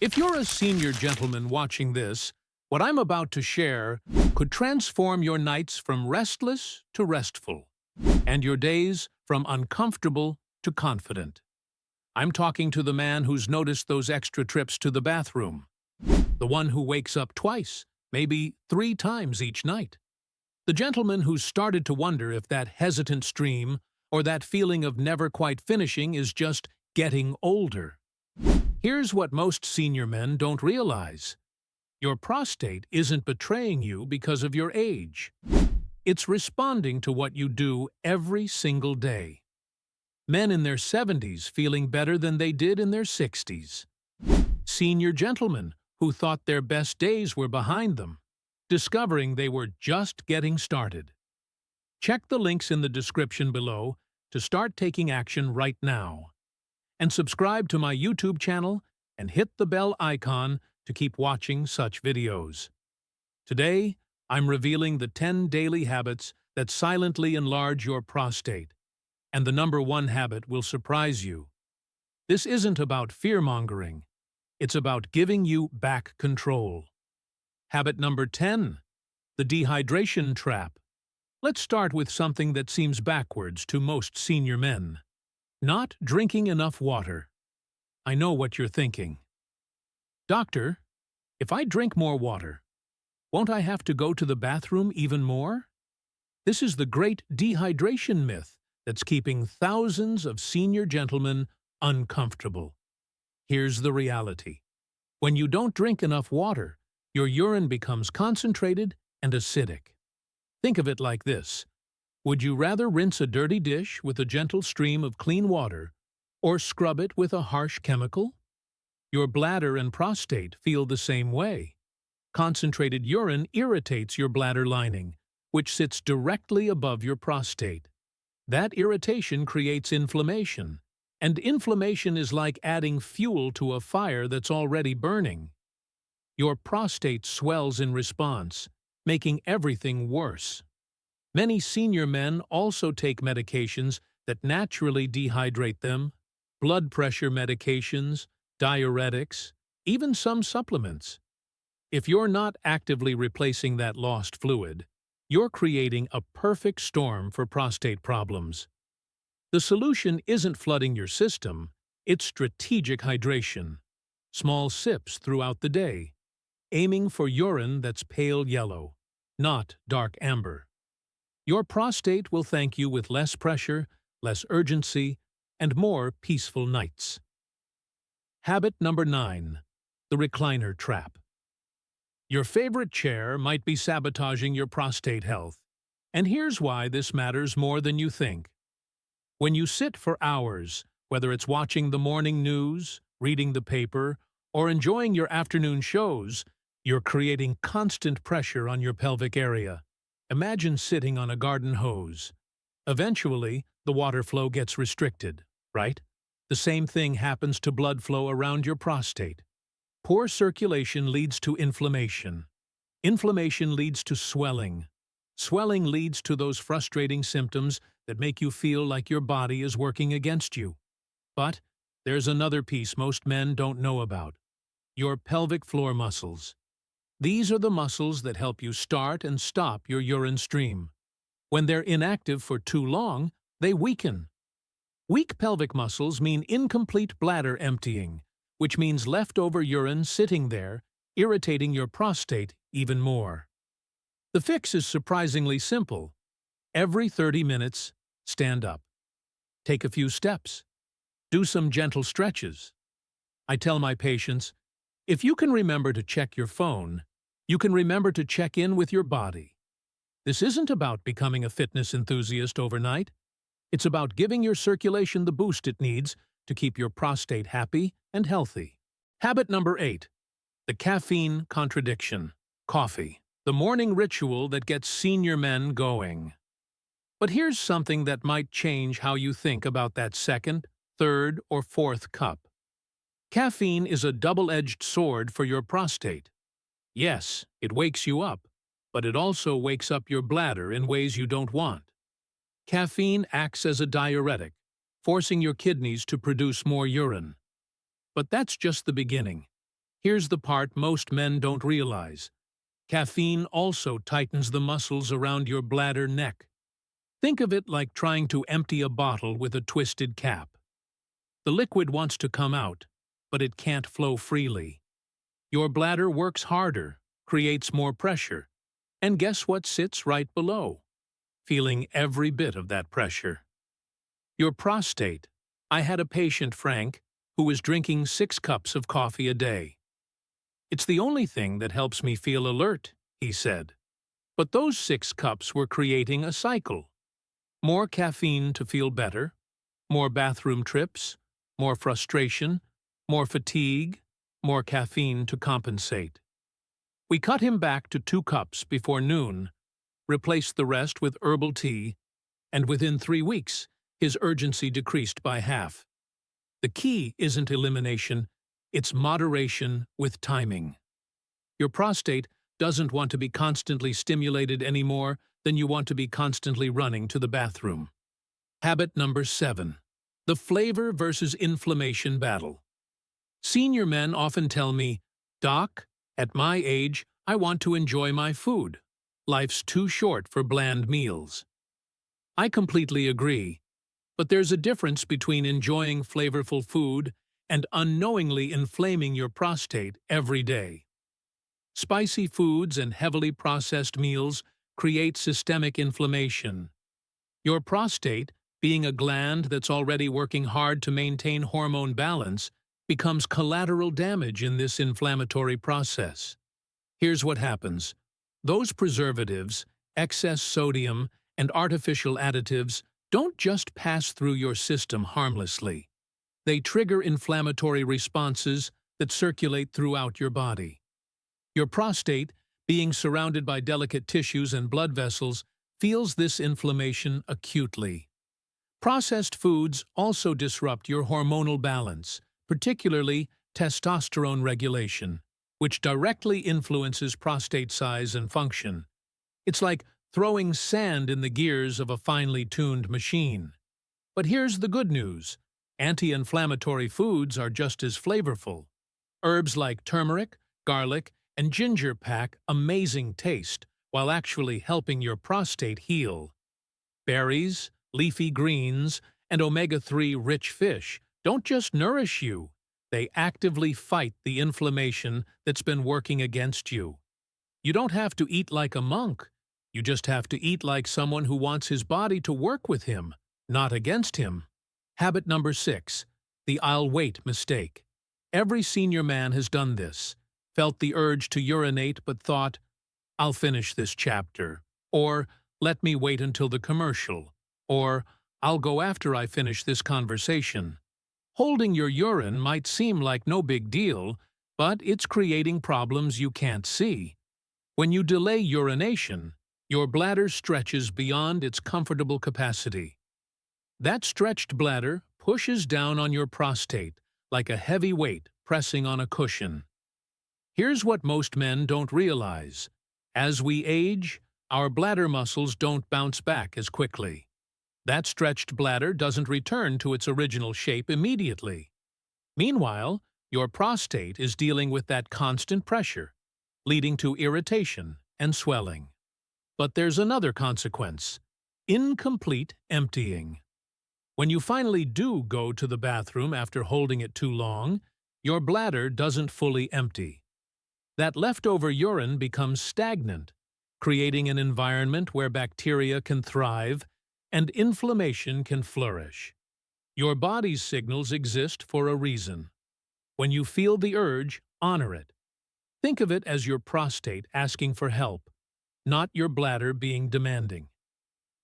If you're a senior gentleman watching this, what I'm about to share could transform your nights from restless to restful, and your days from uncomfortable to confident. I'm talking to the man who's noticed those extra trips to the bathroom, the one who wakes up twice, maybe 3 times each night. The gentleman who's started to wonder if that hesitant stream or that feeling of never quite finishing is just getting older. Here's what most senior men don't realize. Your prostate isn't betraying you because of your age. It's responding to what you do every single day. Men in their 70s feeling better than they did in their 60s. Senior gentlemen who thought their best days were behind them, discovering they were just getting started. Check the links in the description below to start taking action right now. And subscribe to my YouTube channel and hit the bell icon to keep watching such videos. Today, I'm revealing the 10 daily habits that silently enlarge your prostate. And the number 1 habit will surprise you. This isn't about fear-mongering. It's about giving you back control. Habit number 10, the dehydration trap. Let's start with something that seems backwards to most senior men. Not drinking enough water. I know what you're thinking. Doctor, if I drink more water, won't I have to go to the bathroom even more? This is the great dehydration myth that's keeping thousands of senior gentlemen uncomfortable. Here's the reality. When you don't drink enough water, your urine becomes concentrated and acidic. Think of it like this. Would you rather rinse a dirty dish with a gentle stream of clean water or scrub it with a harsh chemical? Your bladder and prostate feel the same way. Concentrated urine irritates your bladder lining, which sits directly above your prostate. That irritation creates inflammation, and inflammation is like adding fuel to a fire that's already burning. Your prostate swells in response, making everything worse. Many senior men also take medications that naturally dehydrate them, blood pressure medications, diuretics, even some supplements. If you're not actively replacing that lost fluid, you're creating a perfect storm for prostate problems. The solution isn't flooding your system, it's strategic hydration. Small sips throughout the day, aiming for urine that's pale yellow, not dark amber. Your prostate will thank you with less pressure, less urgency, and more peaceful nights. Habit number 9, the recliner trap. Your favorite chair might be sabotaging your prostate health, and here's why this matters more than you think. When you sit for hours, whether it's watching the morning news, reading the paper, or enjoying your afternoon shows, you're creating constant pressure on your pelvic area. Imagine sitting on a garden hose. Eventually, the water flow gets restricted, right? The same thing happens to blood flow around your prostate. Poor circulation leads to inflammation. Inflammation leads to swelling. Swelling leads to those frustrating symptoms that make you feel like your body is working against you. But there's another piece most men don't know about. Your pelvic floor muscles. These are the muscles that help you start and stop your urine stream. When they're inactive for too long, they weaken. Weak pelvic muscles mean incomplete bladder emptying, which means leftover urine sitting there, irritating your prostate even more. The fix is surprisingly simple. Every 30 minutes, stand up. Take a few steps. Do some gentle stretches. I tell my patients, if you can remember to check your phone, you can remember to check in with your body. This isn't about becoming a fitness enthusiast overnight. It's about giving your circulation the boost it needs to keep your prostate happy and healthy. Habit number 8, the caffeine contradiction. Coffee, the morning ritual that gets senior men going. But here's something that might change how you think about that second, third, or fourth cup. Caffeine is a double-edged sword for your prostate. Yes, it wakes you up, but it also wakes up your bladder in ways you don't want. Caffeine acts as a diuretic, forcing your kidneys to produce more urine. But that's just the beginning. Here's the part most men don't realize. Caffeine also tightens the muscles around your bladder neck. Think of it like trying to empty a bottle with a twisted cap. The liquid wants to come out, but it can't flow freely. Your bladder works harder, creates more pressure, and guess what sits right below? Feeling every bit of that pressure. Your prostate. I had a patient, Frank, who was drinking 6 cups of coffee a day. "It's the only thing that helps me feel alert," he said. But those 6 cups were creating a cycle. More caffeine to feel better, more bathroom trips, more frustration, more fatigue, more caffeine to compensate. We cut him back to 2 cups before noon, replaced the rest with herbal tea, and within 3 weeks, his urgency decreased by half. The key isn't elimination, it's moderation with timing. Your prostate doesn't want to be constantly stimulated any more than you want to be constantly running to the bathroom. Habit number 7. The flavor versus inflammation battle. Senior men often tell me, "Doc, at my age, I want to enjoy my food. Life's too short for bland meals." I completely agree, but there's a difference between enjoying flavorful food and unknowingly inflaming your prostate every day. Spicy foods and heavily processed meals create systemic inflammation. Your prostate, being a gland that's already working hard to maintain hormone balance, becomes collateral damage in this inflammatory process. Here's what happens. Those preservatives, excess sodium, and artificial additives don't just pass through your system harmlessly. They trigger inflammatory responses that circulate throughout your body. Your prostate, being surrounded by delicate tissues and blood vessels, feels this inflammation acutely. Processed foods also disrupt your hormonal balance, particularly testosterone regulation, which directly influences prostate size and function. It's like throwing sand in the gears of a finely tuned machine. But here's the good news. Anti-inflammatory foods are just as flavorful. Herbs like turmeric, garlic, and ginger pack amazing taste while actually helping your prostate heal. Berries, leafy greens, and omega-3 rich fish don't just nourish you, they actively fight the inflammation that's been working against you. You don't have to eat like a monk, you just have to eat like someone who wants his body to work with him, not against him. Habit number 6. The "I'll wait" mistake. Every senior man has done this, felt the urge to urinate but thought, "I'll finish this chapter," or "Let me wait until the commercial," or "I'll go after I finish this conversation." Holding your urine might seem like no big deal, but it's creating problems you can't see. When you delay urination, your bladder stretches beyond its comfortable capacity. That stretched bladder pushes down on your prostate like a heavy weight pressing on a cushion. Here's what most men don't realize. As we age, our bladder muscles don't bounce back as quickly. That stretched bladder doesn't return to its original shape immediately. Meanwhile, your prostate is dealing with that constant pressure, leading to irritation and swelling. But there's another consequence: incomplete emptying. When you finally do go to the bathroom after holding it too long, your bladder doesn't fully empty. That leftover urine becomes stagnant, creating an environment where bacteria can thrive and inflammation can flourish. Your body's signals exist for a reason. When you feel the urge, honor it. Think of it as your prostate asking for help, not your bladder being demanding.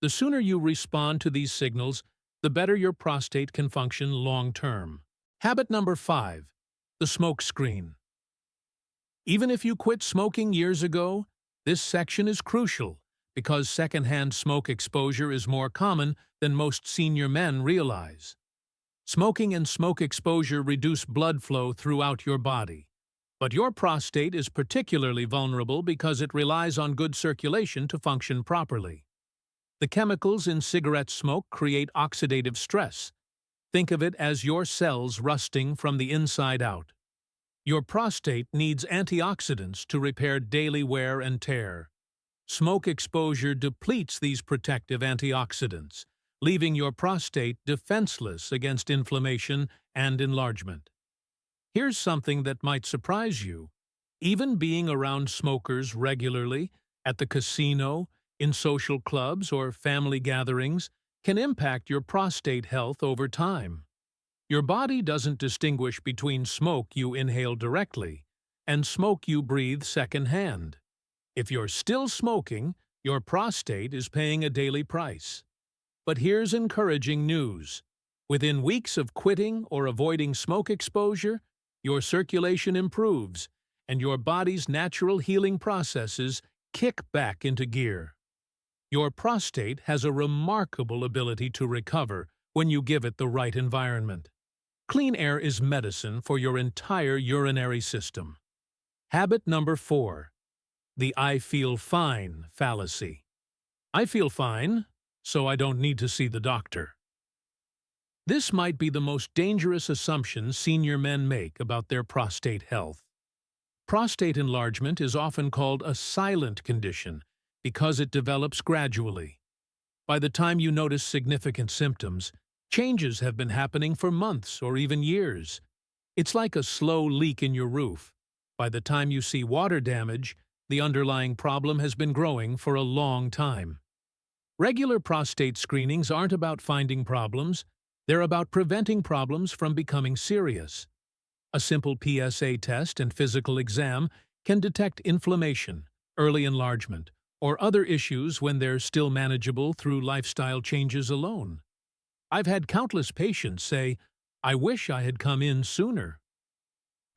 The sooner you respond to these signals, the better your prostate can function long-term. Habit number 5. The smoke screen. Even if you quit smoking years ago, this section is crucial because secondhand smoke exposure is more common than most senior men realize. Smoking and smoke exposure reduce blood flow throughout your body. But your prostate is particularly vulnerable because it relies on good circulation to function properly. The chemicals in cigarette smoke create oxidative stress. Think of it as your cells rusting from the inside out. Your prostate needs antioxidants to repair daily wear and tear. Smoke exposure depletes these protective antioxidants, leaving your prostate defenseless against inflammation and enlargement. Here's something that might surprise you. Even being around smokers regularly, at the casino, in social clubs, or family gatherings, can impact your prostate health over time. Your body doesn't distinguish between smoke you inhale directly and smoke you breathe secondhand. If you're still smoking, your prostate is paying a daily price. But here's encouraging news. Within weeks of quitting or avoiding smoke exposure, your circulation improves and your body's natural healing processes kick back into gear. Your prostate has a remarkable ability to recover when you give it the right environment. Clean air is medicine for your entire urinary system. Habit number 4. The "I feel fine" fallacy. I feel fine, so I don't need to see the doctor. This might be the most dangerous assumption senior men make about their prostate health. Prostate enlargement is often called a silent condition because it develops gradually. By the time you notice significant symptoms, changes have been happening for months or even years. It's like a slow leak in your roof. By the time you see water damage, the underlying problem has been growing for a long time. Regular prostate screenings aren't about finding problems, they're about preventing problems from becoming serious. A simple PSA test and physical exam can detect inflammation, early enlargement, or other issues when they're still manageable through lifestyle changes alone. I've had countless patients say, "I wish I had come in sooner."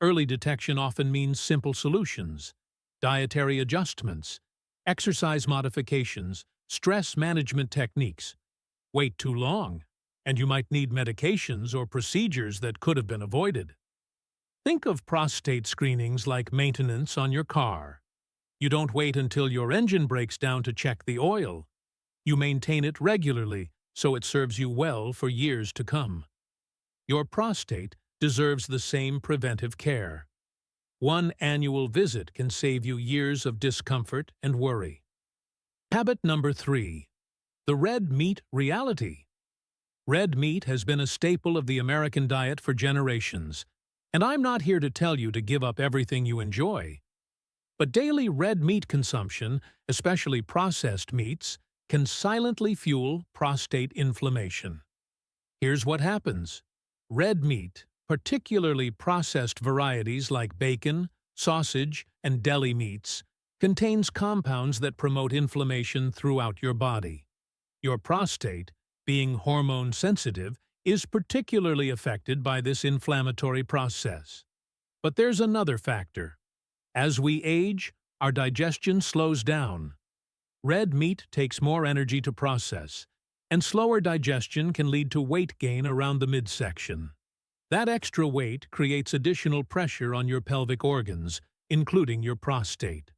Early detection often means simple solutions: dietary adjustments, exercise modifications, stress management techniques. Wait too long, and you might need medications or procedures that could have been avoided. Think of prostate screenings like maintenance on your car. You don't wait until your engine breaks down to check the oil. You maintain it regularly so it serves you well for years to come. Your prostate deserves the same preventive care. One annual visit can save you years of discomfort and worry. Habit number 3. The red meat reality. Red meat has been a staple of the American diet for generations, and I'm not here to tell you to give up everything you enjoy. But daily red meat consumption, especially processed meats, can silently fuel prostate inflammation. Here's what happens. Red meat, particularly processed varieties like bacon, sausage, and deli meats, contains compounds that promote inflammation throughout your body. Your prostate, being hormone sensitive, is particularly affected by this inflammatory process. But there's another factor. As we age, our digestion slows down. Red meat takes more energy to process, and slower digestion can lead to weight gain around the midsection. That extra weight creates additional pressure on your pelvic organs, including your prostate.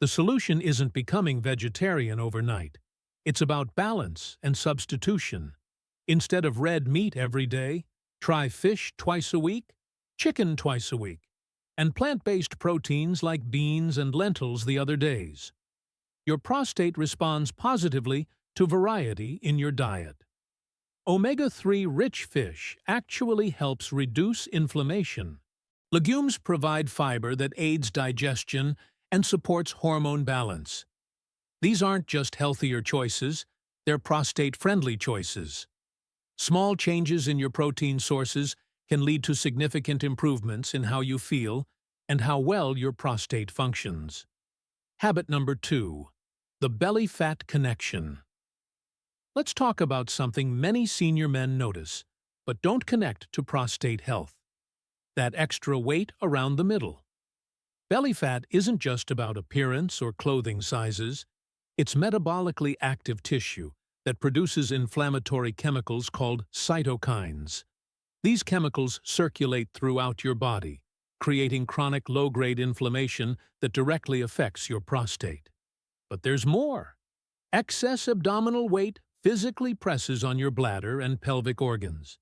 The solution isn't becoming vegetarian overnight. It's about balance and substitution. Instead of red meat every day, try fish twice a week, chicken twice a week, and plant-based proteins like beans and lentils the other days. Your prostate responds positively to variety in your diet. Omega-3 rich fish actually helps reduce inflammation. Legumes provide fiber that aids digestion and supports hormone balance. These aren't just healthier choices, they're prostate-friendly choices. Small changes in your protein sources can lead to significant improvements in how you feel and how well your prostate functions. Habit number 2. The belly fat connection. Let's talk about something many senior men notice, but don't connect to prostate health. That extra weight around the middle. Belly fat isn't just about appearance or clothing sizes. It's metabolically active tissue that produces inflammatory chemicals called cytokines. These chemicals circulate throughout your body, creating chronic low-grade inflammation that directly affects your prostate. But there's more. Excess abdominal weight physically presses on your bladder and pelvic organs.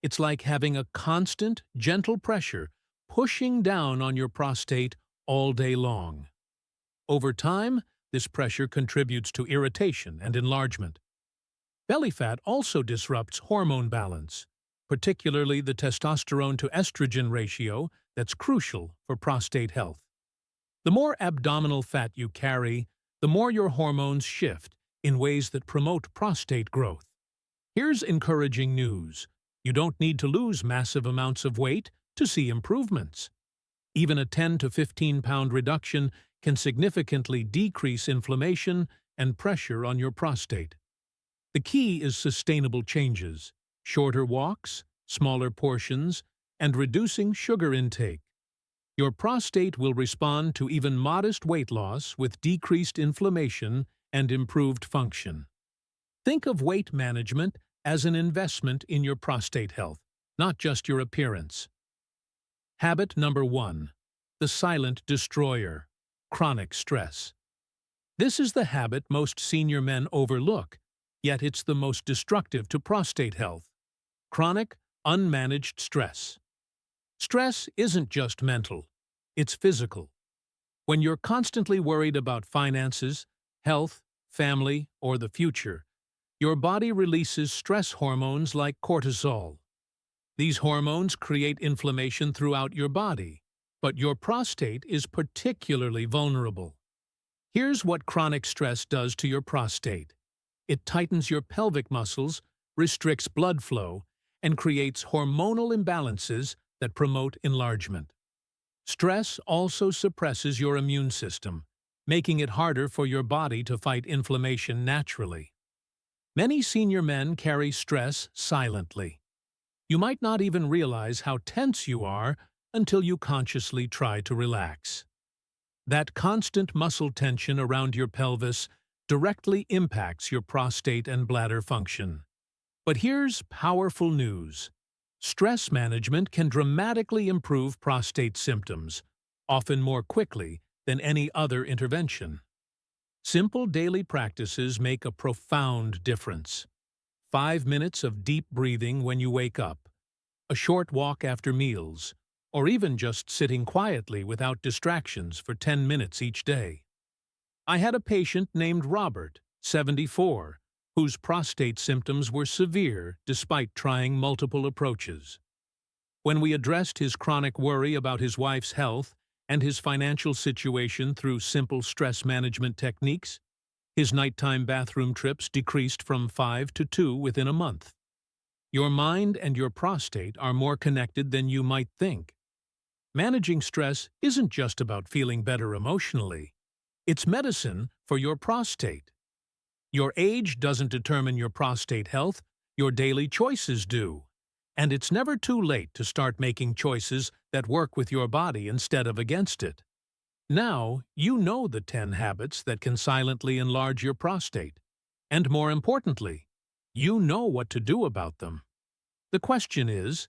It's like having a constant, gentle pressure pushing down on your prostate all day long. Over time, this pressure contributes to irritation and enlargement. Belly fat also disrupts hormone balance, particularly the testosterone to estrogen ratio that's crucial for prostate health. The more abdominal fat you carry, the more your hormones shift in ways that promote prostate growth. Here's encouraging news. You don't need to lose massive amounts of weight to see improvements. Even a 10 to 15-pound reduction can significantly decrease inflammation and pressure on your prostate. The key is sustainable changes, shorter walks, smaller portions, and reducing sugar intake. Your prostate will respond to even modest weight loss with decreased inflammation and improved function. Think of weight management as an investment in your prostate health, not just your appearance. Habit number 1. The silent destroyer, chronic stress. This is the habit most senior men overlook, yet it's the most destructive to prostate health. Chronic, unmanaged stress. Stress isn't just mental, it's physical. When you're constantly worried about finances, health, family, or the future, your body releases stress hormones like cortisol. These hormones create inflammation throughout your body, but your prostate is particularly vulnerable. Here's what chronic stress does to your prostate. It tightens your pelvic muscles, restricts blood flow, and creates hormonal imbalances that promote enlargement. Stress also suppresses your immune system, making it harder for your body to fight inflammation naturally. Many senior men carry stress silently. You might not even realize how tense you are until you consciously try to relax. That constant muscle tension around your pelvis directly impacts your prostate and bladder function. But here's powerful news. Stress management can dramatically improve prostate symptoms, often more quickly than any other intervention. Simple daily practices make a profound difference. 5 minutes of deep breathing when you wake up, a short walk after meals, or even just sitting quietly without distractions for 10 minutes each day. I had a patient named Robert, 74, whose prostate symptoms were severe despite trying multiple approaches. When we addressed his chronic worry about his wife's health and his financial situation through simple stress management techniques, his nighttime bathroom trips decreased from 5 to 2 within a month. Your mind and your prostate are more connected than you might think. Managing stress isn't just about feeling better emotionally. It's medicine for your prostate. Your age doesn't determine your prostate health, your daily choices do. And it's never too late to start making choices that work with your body instead of against it. Now, you know the 10 habits that can silently enlarge your prostate. And more importantly, you know what to do about them. The question is,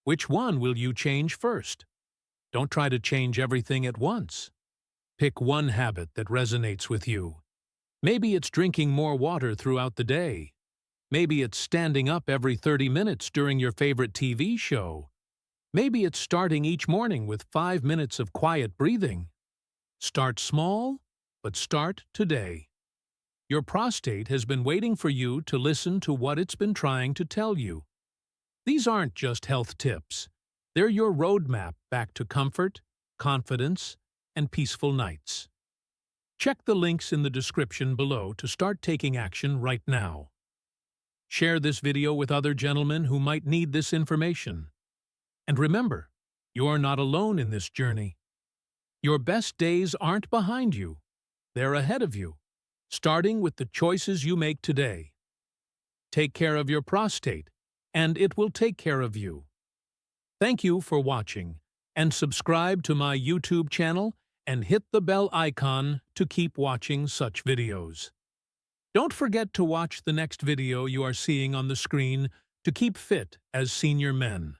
which one will you change first? Don't try to change everything at once. Pick one habit that resonates with you. Maybe it's drinking more water throughout the day. Maybe it's standing up every 30 minutes during your favorite TV show. Maybe it's starting each morning with 5 minutes of quiet breathing. Start small, but start today. Your prostate has been waiting for you to listen to what it's been trying to tell you. These aren't just health tips. They're your roadmap back to comfort, confidence, and peaceful nights. Check the links in the description below to start taking action right now. Share this video with other gentlemen who might need this information. And remember, you're not alone in this journey. Your best days aren't behind you. They're ahead of you, starting with the choices you make today. Take care of your prostate, and it will take care of you. Thank you for watching, and subscribe to my YouTube channel and hit the bell icon to keep watching such videos. Don't forget to watch the next video you are seeing on the screen to keep fit as senior men.